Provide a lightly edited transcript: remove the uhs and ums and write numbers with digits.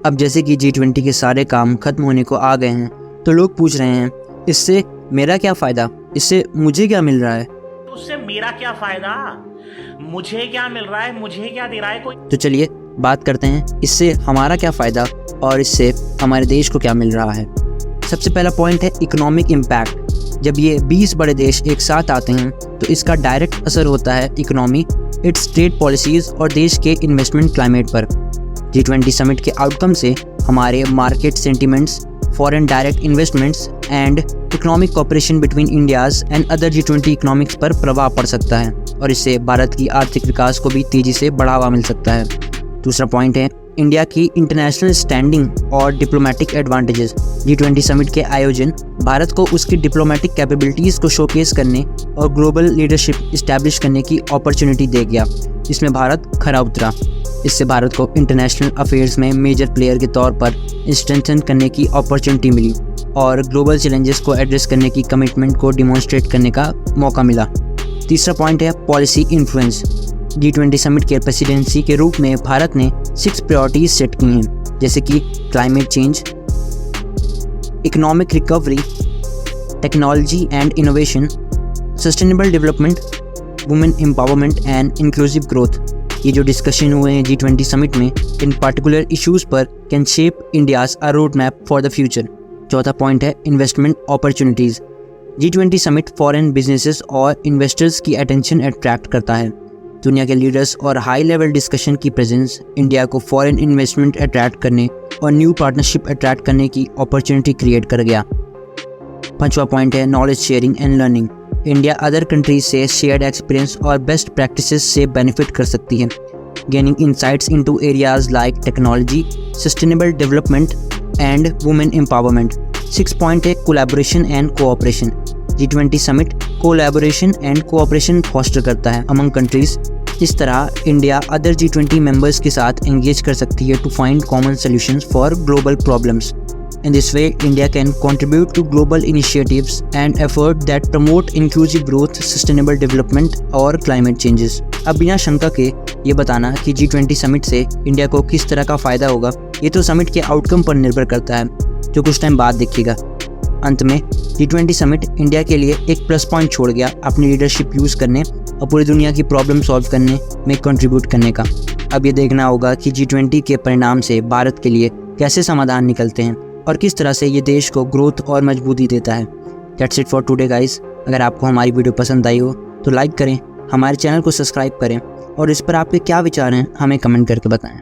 अब जैसे कि G20 के सारे काम खत्म होने को आ गए हैं, तो लोग पूछ रहे हैं इससे मेरा क्या फ़ायदा, इससे मुझे क्या मिल रहा है। उससे मेरा क्या फ़ायदा, मुझे क्या मिल रहा है, मुझे क्या दे रहा है कोई। तो चलिए बात करते हैं इससे हमारा क्या फ़ायदा और इससे हमारे देश को क्या मिल रहा है। सबसे पहला पॉइंट है इकोनॉमिक इम्पैक्ट। जब ये 20 बड़े देश एक साथ आते हैं तो इसका डायरेक्ट असर होता है इकोनॉमी, इट्स ट्रेड पॉलिसीज़ और देश के इन्वेस्टमेंट क्लाइमेट पर। G20 समिट के आउटकम से हमारे market sentiments, foreign direct investments and economic cooperation between India's and other G20 economics पर प्रभाव पड़ सकता है और इससे भारत की आर्थिक विकास को भी तेज़ी से बढ़ावा मिल सकता है। दूसरा पॉइंट है इंडिया की इंटरनेशनल स्टैंडिंग और डिप्लोमेटिक एडवांटेजेस। G20 समिट के आयोजन भारत को उसकी डिप्लोमेटिक कैपेबिलिटीज़ को शोकेस करने और ग्लोबल लीडरशिप इस्टेब्लिश करने की अपॉर्चुनिटी दे गया, जिसमें भारत खरा उतरा। इससे भारत को इंटरनेशनल अफेयर्स में मेजर प्लेयर के तौर पर स्ट्रेंथन करने की अपॉर्चुनिटी मिली और ग्लोबल चैलेंजेस को एड्रेस करने की कमिटमेंट को डिमॉन्स्ट्रेट करने का मौका मिला। तीसरा पॉइंट है पॉलिसी इन्फ्लुएंस। G20 समिट के प्रेसिडेंसी के रूप में भारत ने 6 प्रायोरिटीज सेट की हैं, जैसे कि climate change, economic recovery, technology and innovation, sustainable development, women empowerment and inclusive growth. ये जो डिस्कशन हुए हैं G20 समिट में इन पार्टिकुलर इश्यूज़ पर can shape India's a road map for the future. चौथा पॉइंट है investment opportunities. G20 summit foreign businesses और investors की अटेंशन अट्रैक्ट करता है। दुनिया के लीडर्स और हाई लेवल डिस्कशन की प्रेजेंस इंडिया को फॉरेन इन्वेस्टमेंट अट्रैक्ट करने और न्यू पार्टनरशिप अट्रैक्ट करने की अपॉर्चुनिटी क्रिएट कर गया। पांचवा पॉइंट है knowledge sharing and learning. India other countries से शेयर्ड एक्सपीरियंस और बेस्ट प्रैक्टिसेस से बेनिफिट कर सकती है, gaining insights into areas like technology, sustainable development and women empowerment. 6 point है collaboration and cooperation. G20 summit collaboration and cooperation foster करता है among countries. इस तरह इंडिया अदर G20 मेंबर्स के साथ एंगेज कर सकती है to find common solutions for global problems. In this way, India can contribute to global initiatives and efforts that promote inclusive growth, sustainable development और climate changes। अब बिना शंका के ये बताना कि G20 समिट से इंडिया को किस तरह का फ़ायदा होगा, ये तो समिट के आउटकम पर निर्भर करता है, जो कुछ टाइम बाद दिखेगा। अंत में G20 समिट इंडिया के लिए एक प्लस पॉइंट छोड़ गया अपनी लीडरशिप यूज़ करने और पूरी दुनिया की प्रॉब्लम सॉल्व करने में कंट्रीब्यूट करने का। अब ये देखना होगा कि G20 के परिणाम से भारत के लिए कैसे समाधान निकलते हैं और किस तरह से ये देश को ग्रोथ और मजबूती देता है। That's it for today guys. अगर आपको हमारी वीडियो पसंद आई हो तो लाइक करें, हमारे चैनल को सब्सक्राइब करें और इस पर आपके क्या विचार हैं हमें कमेंट करके बताएं।